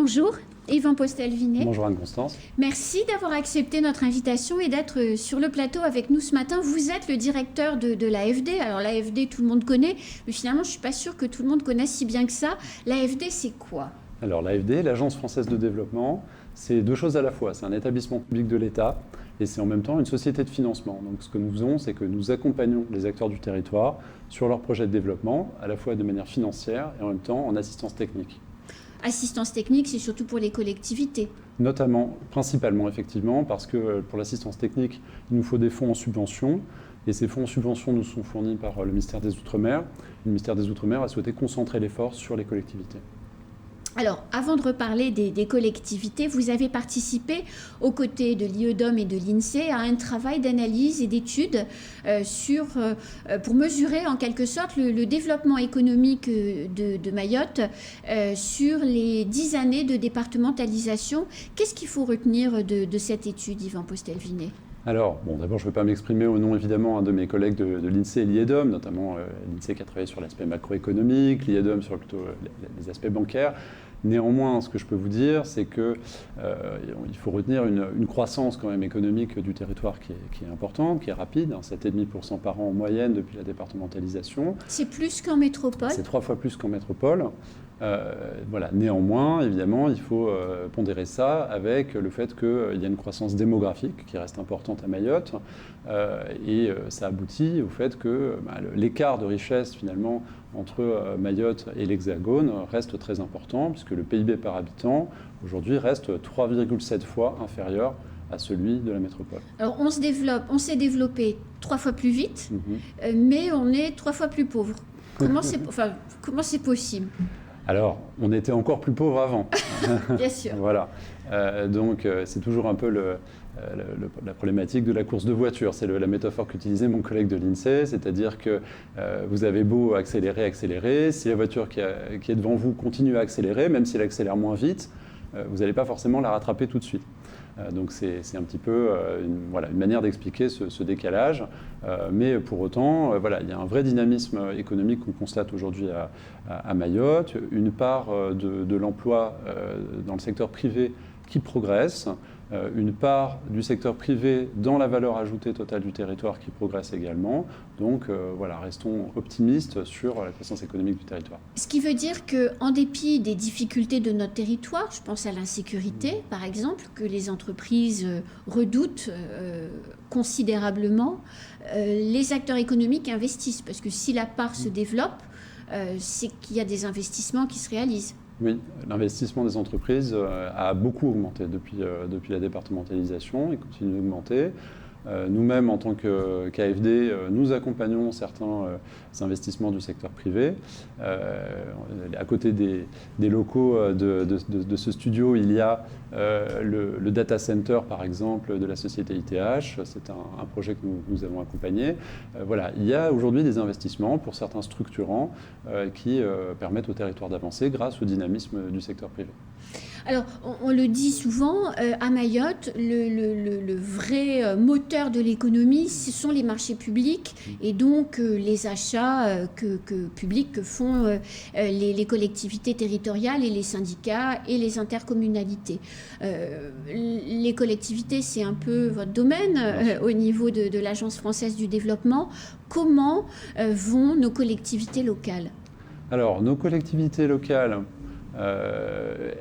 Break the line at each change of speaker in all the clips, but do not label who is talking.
Bonjour, Yvan Postel-Vinet.
Bonjour Anne-Constance.
Merci d'avoir accepté notre invitation et d'être sur le plateau avec nous ce matin. Vous êtes le directeur de l'AFD. Alors l'AFD, tout le monde connaît, mais finalement, je ne suis pas sûre que tout le monde connaisse si bien que ça. L'AFD, c'est quoi ?
Alors l'AFD, l'Agence française de développement, c'est deux choses à la fois. C'est un établissement public de l'État et c'est en même temps une société de financement. Donc ce que nous faisons, c'est que nous accompagnons les acteurs du territoire sur leurs projets de développement, à la fois de manière financière et en même temps en assistance technique.
Assistance technique, c'est surtout pour les collectivités.
Notamment, principalement effectivement, parce que pour l'assistance technique, il nous faut des fonds en subvention. Et ces fonds en subvention nous sont fournis par le ministère des Outre-mer. Le ministère des Outre-mer a souhaité concentrer l'effort sur les collectivités.
Alors, avant de reparler des collectivités, vous avez participé aux côtés de l'IEDOM et de l'INSEE à un travail d'analyse et d'étude pour mesurer en quelque sorte le développement économique de Mayotte sur les 10 années de départementalisation. Qu'est-ce qu'il faut retenir de cette étude, Yvan Postel-Vinet ?
Alors, d'abord, je ne vais pas m'exprimer au nom, évidemment, de mes collègues de l'INSEE et l'IEDOM, notamment l'INSEE qui a travaillé sur l'aspect macroéconomique, l'IEDOM sur plutôt les aspects bancaires. Néanmoins, ce que je peux vous dire, c'est qu'il faut retenir une croissance quand même économique du territoire qui est importante, qui est rapide, 7,5% par an en moyenne depuis la départementalisation.
C'est plus qu'en métropole ?
C'est 3 fois plus qu'en métropole. Néanmoins, évidemment, il faut pondérer ça avec le fait qu'il y a une croissance démographique qui reste importante à Mayotte et ça aboutit au fait que l'écart de richesse finalement entre Mayotte et l'Hexagone reste très important puisque le PIB par habitant aujourd'hui reste 3,7 fois inférieur à celui de la métropole.
Alors on s'est développé 3 fois plus vite, mais on est 3 fois plus pauvre. Comment c'est possible ?
Alors, on était encore plus pauvres avant.
Bien sûr.
Voilà. Donc, c'est toujours un peu la problématique de la course de voiture. C'est la métaphore qu'utilisait mon collègue de l'INSEE, c'est-à-dire que vous avez beau accélérer, si la voiture qui est devant vous continue à accélérer, même si elle accélère moins vite, vous n'allez pas forcément la rattraper tout de suite. Donc c'est un petit peu une manière d'expliquer ce décalage. Mais pour autant, il y a un vrai dynamisme économique qu'on constate aujourd'hui à Mayotte. Une part de l'emploi dans le secteur privé qui progresse. Une part du secteur privé dans la valeur ajoutée totale du territoire qui progresse également. Donc restons optimistes sur la croissance économique du territoire.
Ce qui veut dire qu'en dépit des difficultés de notre territoire, je pense à l'insécurité par exemple, que les entreprises redoutent considérablement, les acteurs économiques investissent. Parce que si la part se développe, c'est qu'il y a des investissements qui se réalisent.
Oui, l'investissement des entreprises a beaucoup augmenté depuis la départementalisation et continue d'augmenter. Nous-mêmes, en tant qu'AFD, nous accompagnons certains investissements du secteur privé. À côté des locaux de ce studio, il y a le data center, par exemple, de la société ITH. C'est un projet que nous avons accompagné. Il y a aujourd'hui des investissements pour certains structurants qui permettent au territoire d'avancer grâce au dynamisme du secteur privé.
Alors, on le dit souvent, à Mayotte, le vrai moteur de l'économie, ce sont les marchés publics et donc les achats publics que font les collectivités territoriales et les syndicats et les intercommunalités. Les collectivités, c'est un peu votre domaine au niveau de l'Agence française du développement. Comment vont nos collectivités locales ?
Alors, nos collectivités locales...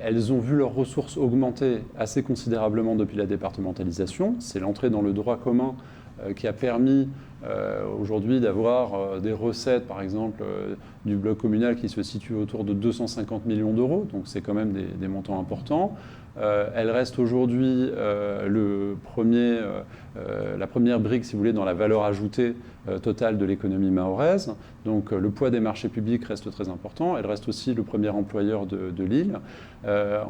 elles ont vu leurs ressources augmenter assez considérablement depuis la départementalisation. C'est l'entrée dans le droit commun qui a permis aujourd'hui d'avoir des recettes, par exemple, du bloc communal qui se situe autour de 250 millions d'euros. Donc c'est quand même des montants importants. Elle reste aujourd'hui la première brique, si vous voulez, dans la valeur ajoutée totale de l'économie mahoraise. Donc le poids des marchés publics reste très important. Elle reste aussi le premier employeur de l'île.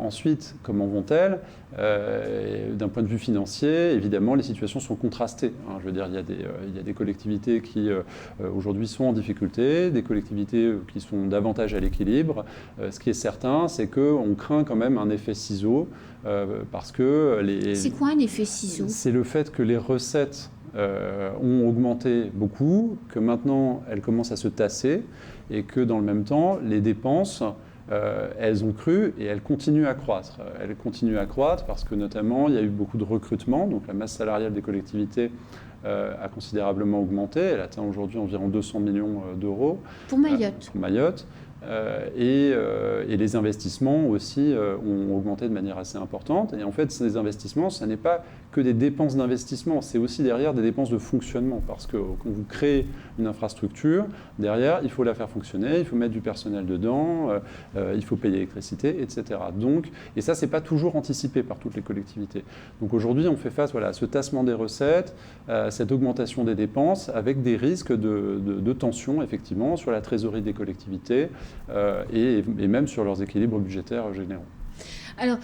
Ensuite, comment vont-elles ? D'un point de vue financier, évidemment, les situations sont contrastées. Je veux dire, il y a des collectivités qui aujourd'hui sont en difficulté, des collectivités qui sont davantage à l'équilibre. Ce qui est certain, c'est qu'on craint quand même un effet ciseau. Parce que
C'est quoi un effet ciseau ?
C'est le fait que les recettes ont augmenté beaucoup, que maintenant elles commencent à se tasser et que dans le même temps, les dépenses elles ont cru et elles continuent à croître. Elles continuent à croître parce que notamment il y a eu beaucoup de recrutement, donc la masse salariale des collectivités a considérablement augmenté. Elle atteint aujourd'hui environ 200 millions d'euros.
Pour Mayotte.
Pour Mayotte. Et les investissements aussi ont augmenté de manière assez importante. Et en fait, ces investissements, ce n'est pas que des dépenses d'investissement, c'est aussi derrière des dépenses de fonctionnement. Parce que quand vous créez une infrastructure, derrière, il faut la faire fonctionner, il faut mettre du personnel dedans, il faut payer l'électricité, etc. Donc, et ça, ce n'est pas toujours anticipé par toutes les collectivités. Donc aujourd'hui, on fait face à ce tassement des recettes, cette augmentation des dépenses, avec des risques de tension, effectivement, sur la trésorerie des collectivités. Et même sur leurs équilibres budgétaires généraux.
Alors,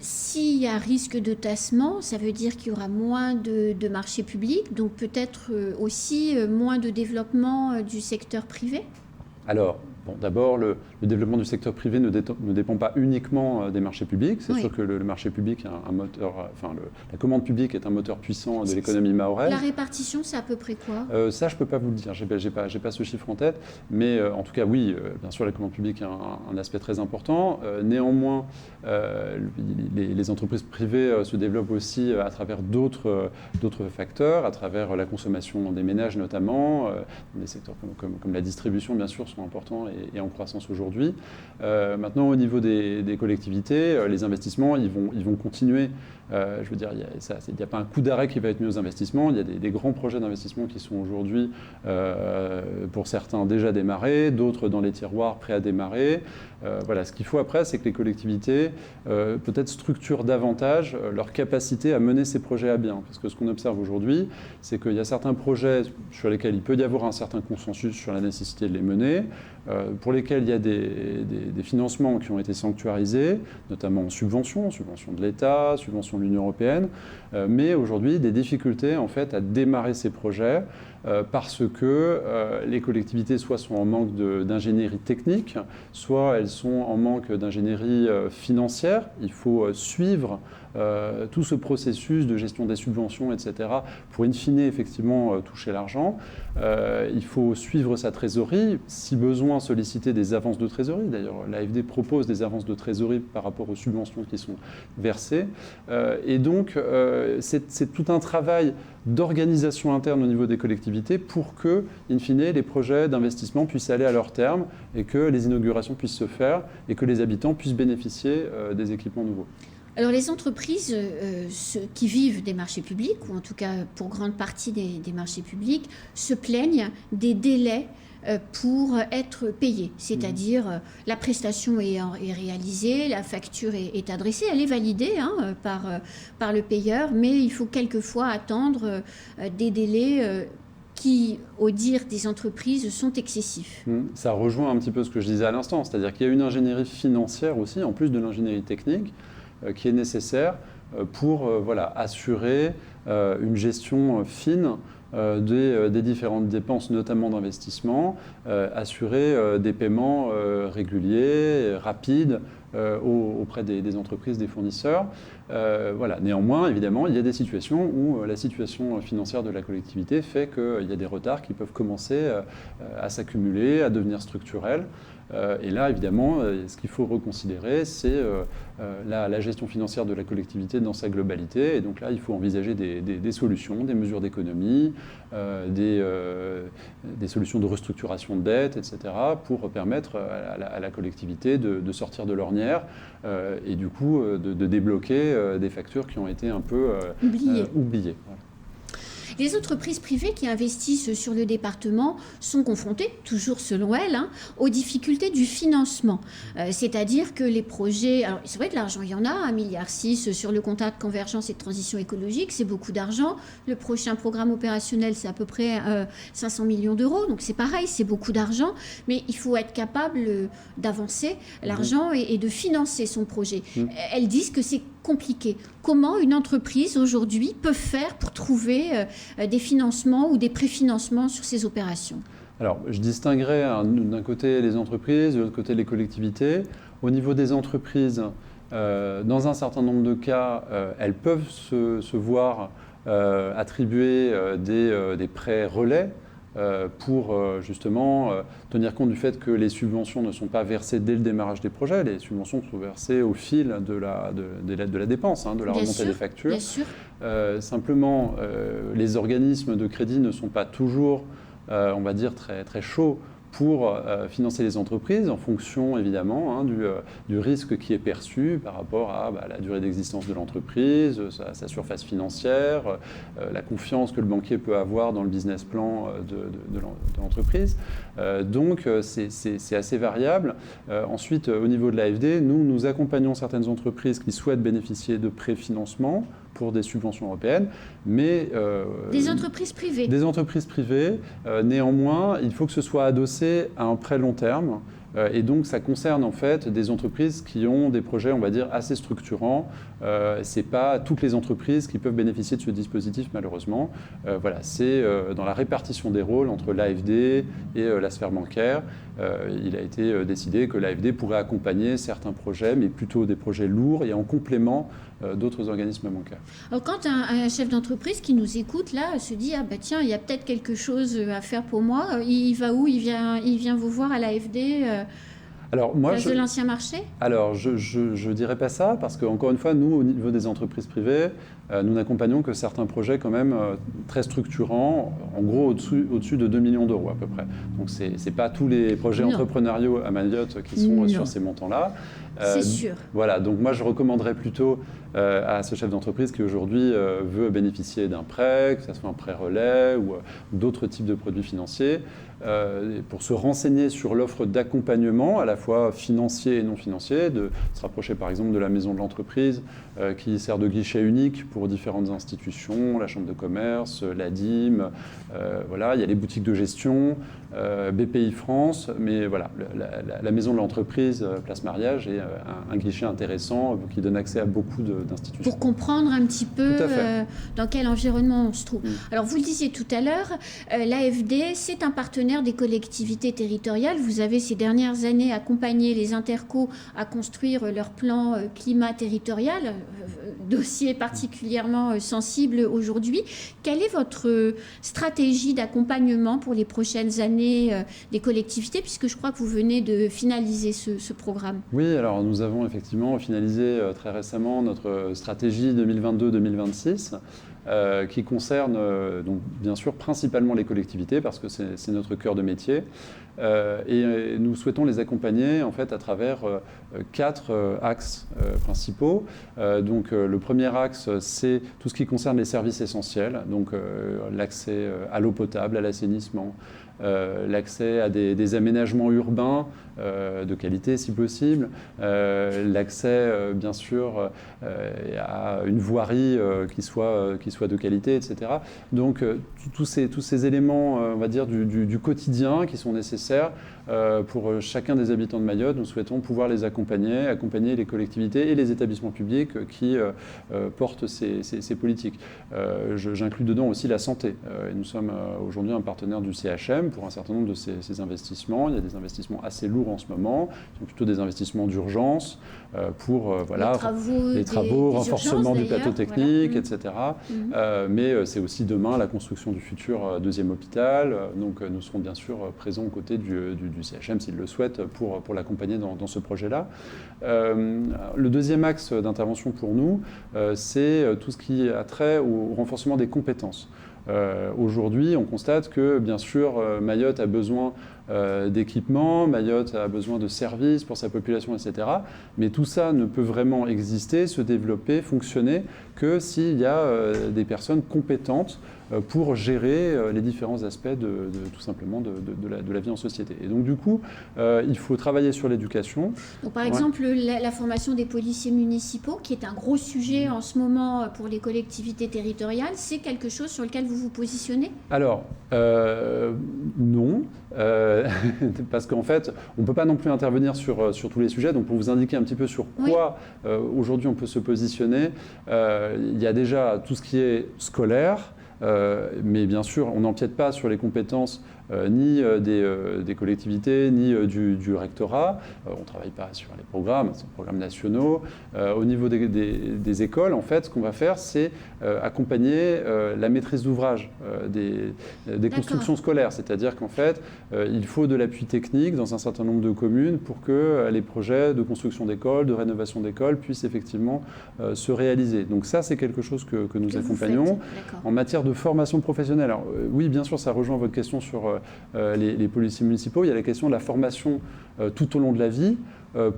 s'il y a risque de tassement, ça veut dire qu'il y aura moins de marchés publics, donc peut-être aussi moins de développement du secteur privé ?
Alors, bon, d'abord, le développement du secteur privé ne dépend pas uniquement des marchés publics. C'est sûr que le marché public est un moteur, la commande publique est un moteur puissant de l'économie mahoraise.
La répartition, c'est à peu près quoi ?
Ça, je ne peux pas vous le dire. J'ai pas ce chiffre en tête. Mais en tout cas, oui, bien sûr, la commande publique a un aspect très important. Néanmoins, les entreprises privées se développent aussi à travers d'autres facteurs, à travers la consommation des ménages notamment. Des secteurs comme la distribution, bien sûr, sont importants et en croissance aujourd'hui. Maintenant, au niveau des collectivités, les investissements, ils vont continuer. Je veux dire, il n'y a pas un coup d'arrêt qui va être mis aux investissements. Il y a des grands projets d'investissement qui sont aujourd'hui, pour certains, déjà démarrés, d'autres dans les tiroirs, prêts à démarrer. Voilà, ce qu'il faut après, c'est que les collectivités peut-être structurent davantage leur capacité à mener ces projets à bien. Parce que ce qu'on observe aujourd'hui, c'est qu'il y a certains projets sur lesquels il peut y avoir un certain consensus sur la nécessité de les mener, pour lesquels il y a des financements qui ont été sanctuarisés, notamment en subventions de l'État, subventions de l'Union européenne, mais aujourd'hui des difficultés en fait à démarrer ces projets parce que les collectivités soit sont en manque d'ingénierie technique, soit elles sont en manque d'ingénierie financière. Il faut suivre tout ce processus de gestion des subventions, etc., pour in fine effectivement toucher l'argent. Il faut suivre sa trésorerie, si besoin solliciter des avances de trésorerie. D'ailleurs, l'AFD propose des avances de trésorerie par rapport aux subventions qui sont versées. Et donc, c'est tout un travail d'organisation interne au niveau des collectivités pour que, in fine, les projets d'investissement puissent aller à leur terme et que les inaugurations puissent se faire et que les habitants puissent bénéficier des équipements nouveaux.
Alors les entreprises qui vivent des marchés publics, ou en tout cas pour grande partie des marchés publics, se plaignent des délais pour être payées. C'est-à-dire la prestation est réalisée, la facture est adressée, elle est validée par le payeur, mais il faut quelquefois attendre des délais qui, au dire des entreprises, sont excessifs.
Ça rejoint un petit peu ce que je disais à l'instant, c'est-à-dire qu'il y a une ingénierie financière aussi, en plus de l'ingénierie technique, qui est nécessaire pour assurer une gestion fine des différentes dépenses, notamment d'investissement, assurer des paiements réguliers, rapides auprès des entreprises, des fournisseurs. Néanmoins, évidemment, il y a des situations où la situation financière de la collectivité fait qu'il y a des retards qui peuvent commencer à s'accumuler, à devenir structurels. Et là, évidemment, ce qu'il faut reconsidérer, c'est la gestion financière de la collectivité dans sa globalité. Et donc là, il faut envisager des solutions, des mesures d'économie, des solutions de restructuration de dette, etc., pour permettre à la collectivité de sortir de l'ornière et du coup de débloquer des factures qui ont été un peu oubliées. Voilà.
Les entreprises privées qui investissent sur le département sont confrontées, toujours selon elles, aux difficultés du financement. C'est-à-dire que les projets... Alors, c'est vrai que l'argent, il y en a, 1,6 milliard sur le contrat de convergence et de transition écologique, c'est beaucoup d'argent. Le prochain programme opérationnel, c'est à peu près 500 millions d'euros. Donc, c'est pareil, c'est beaucoup d'argent. Mais il faut être capable d'avancer l'argent et de financer son projet. Elles disent que c'est compliqué. Comment une entreprise aujourd'hui peut faire pour trouver des financements ou des préfinancements sur ces opérations ?
Alors, je distinguerais d'un côté les entreprises, de l'autre côté les collectivités. Au niveau des entreprises, dans un certain nombre de cas, elles peuvent se voir attribuer des prêts relais pour justement tenir compte du fait que les subventions ne sont pas versées dès le démarrage des projets. Les subventions sont versées au fil de la dépense, de la remontée des factures.
Bien sûr.
Simplement, les organismes de crédit ne sont pas toujours, on va dire, très, très chauds pour financer les entreprises en fonction évidemment du risque qui est perçu par rapport à la durée d'existence de l'entreprise, sa surface financière, la confiance que le banquier peut avoir dans le business plan de l'entreprise. Donc c'est assez variable. Ensuite, au niveau de l'AFD, nous accompagnons certaines entreprises qui souhaitent bénéficier de préfinancement pour des subventions européennes, mais...
des entreprises privées.
Des entreprises privées. Néanmoins, il faut que ce soit adossé à un prêt long terme. Et donc, ça concerne en fait des entreprises qui ont des projets, on va dire, assez structurants. Ce n'est pas toutes les entreprises qui peuvent bénéficier de ce dispositif, malheureusement. Voilà, c'est dans la répartition des rôles entre l'AFD et la sphère bancaire. Il a été décidé que l'AFD pourrait accompagner certains projets, mais plutôt des projets lourds et en complément d'autres organismes bancaires.
Alors, quand un chef d'entreprise qui nous écoute, là, se dit « Ah bah tiens, il y a peut-être quelque chose à faire pour moi », il va où? Il vient vous voir à l'AFD
Alors, moi,
de l'ancien marché?
Alors, je ne dirais pas ça, parce qu'encore une fois, nous, au niveau des entreprises privées, nous n'accompagnons que certains projets quand même très structurants, en gros au-dessus de 2 millions d'euros à peu près. Donc, ce n'est pas tous les projets entrepreneuriaux à Mayotte qui sont sur ces montants-là.
C'est sûr.
Voilà, donc moi, je recommanderais plutôt à ce chef d'entreprise qui aujourd'hui veut bénéficier d'un prêt, que ce soit un prêt relais ou d'autres types de produits financiers, pour se renseigner sur l'offre d'accompagnement, à la fois financier et non financier, de se rapprocher par exemple de la maison de l'entreprise qui sert de guichet unique pour différentes institutions, la chambre de commerce, l'ADIM, voilà, il y a les boutiques de gestion, BPI France, mais voilà, la maison de l'entreprise, Place Mariage, est un guichet intéressant qui donne accès à beaucoup d'institutions.
Pour comprendre un petit peu dans quel environnement on se trouve. Alors, vous le disiez tout à l'heure, l'AFD, c'est un partenaire des collectivités territoriales. Vous avez ces dernières années accompagné les intercos à construire leur plan climat territorial, dossier particulièrement sensible aujourd'hui. Quelle est votre stratégie d'accompagnement pour les prochaines années des collectivités, puisque je crois que vous venez de finaliser ce programme?
Oui, alors nous avons effectivement finalisé très récemment notre stratégie 2022-2026 qui concerne donc bien sûr principalement les collectivités parce que c'est notre cœur de métier et nous souhaitons les accompagner en fait à travers 4 axes principaux. Donc le premier axe, c'est tout ce qui concerne les services essentiels, donc l'accès à l'eau potable, à l'assainissement, l'accès à des aménagements urbains de qualité si possible, l'accès bien sûr à une voirie qui soit de qualité, etc. Donc tous ces éléments on va dire du quotidien qui sont nécessaires pour chacun des habitants de Mayotte, nous souhaitons pouvoir les accompagner les collectivités et les établissements publics qui portent ces politiques. J'inclus dedans aussi la santé. Et nous sommes aujourd'hui un partenaire du CHM pour un certain nombre de ces investissements. Il y a des investissements assez lourds en ce moment, qui sont plutôt des investissements d'urgence pour
les travaux,
renforcement du plateau technique,
voilà.
etc. Mais c'est aussi demain la construction du futur deuxième hôpital. Donc nous serons bien sûr présents aux côtés du CHM s'il le souhaite pour l'accompagner dans ce projet-là. Le deuxième axe d'intervention pour nous, c'est tout ce qui a trait au renforcement des compétences. Aujourd'hui, on constate que, bien sûr, Mayotte a besoin d'équipements, Mayotte a besoin de services pour sa population, etc. Mais tout ça ne peut vraiment exister, se développer, fonctionner que s'il y a des personnes compétentes pour gérer les différents aspects tout simplement de la vie en société. Et donc du coup, il faut travailler sur l'éducation.
Donc par exemple, la formation des policiers municipaux, qui est un gros sujet en ce moment pour les collectivités territoriales, c'est quelque chose sur lequel vous vous positionnez? Alors,
non. Parce qu'en fait, on ne peut pas non plus intervenir sur tous les sujets. Donc pour vous indiquer un petit peu sur quoi aujourd'hui on peut se positionner, il y a déjà tout ce qui est scolaire, mais bien sûr, on n'empiète pas sur les compétences ni des collectivités, ni du rectorat. On ne travaille pas sur les programmes, c'est des programmes nationaux. Au niveau des écoles, en fait, ce qu'on va faire, c'est accompagner la maîtrise d'ouvrage des constructions scolaires. C'est-à-dire qu'en fait, il faut de l'appui technique dans un certain nombre de communes pour que les projets de construction d'écoles, de rénovation d'écoles puissent effectivement se réaliser. Donc ça, c'est quelque chose que nous accompagnons. En matière de formation professionnelle, alors, oui, bien sûr, ça rejoint votre question sur les policiers municipaux. Il y a la question de la formation tout au long de la vie.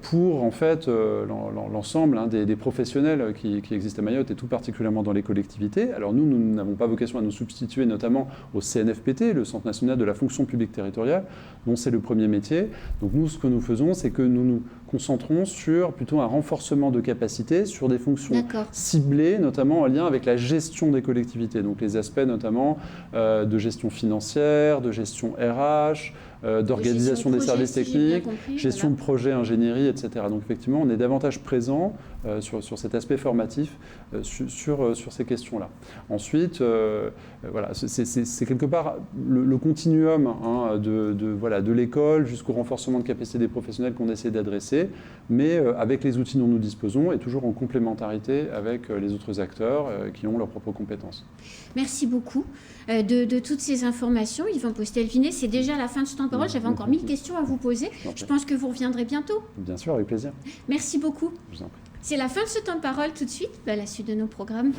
Pour en fait l'ensemble des professionnels qui existent à Mayotte et tout particulièrement dans les collectivités. Alors nous n'avons pas vocation à nous substituer notamment au CNFPT, le Centre national de la fonction publique territoriale, dont c'est le premier métier. Donc nous, ce que nous faisons, c'est que nous nous concentrons sur plutôt un renforcement de capacité sur des fonctions ciblées, notamment en lien avec la gestion des collectivités. Donc les aspects notamment de gestion financière, de gestion RH, d'organisation des services techniques, gestion de projet, ingénierie, etc. Donc effectivement, on est davantage présent sur cet aspect formatif, sur ces questions-là. Ensuite, voilà, c'est quelque part le continuum de l'école jusqu'au renforcement de capacité des professionnels qu'on essaie d'adresser, mais avec les outils dont nous disposons et toujours en complémentarité avec les autres acteurs qui ont leurs propres compétences.
Merci beaucoup de toutes ces informations. Yvan Postel-Vinet, c'est déjà la fin de ce temps de parole. J'avais encore 1000 questions à vous poser. Je pense que vous reviendrez bientôt.
Bien sûr, avec plaisir.
Merci beaucoup.
Je vous en prie.
C'est la fin de ce temps de parole. Tout de suite, la suite de nos programmes.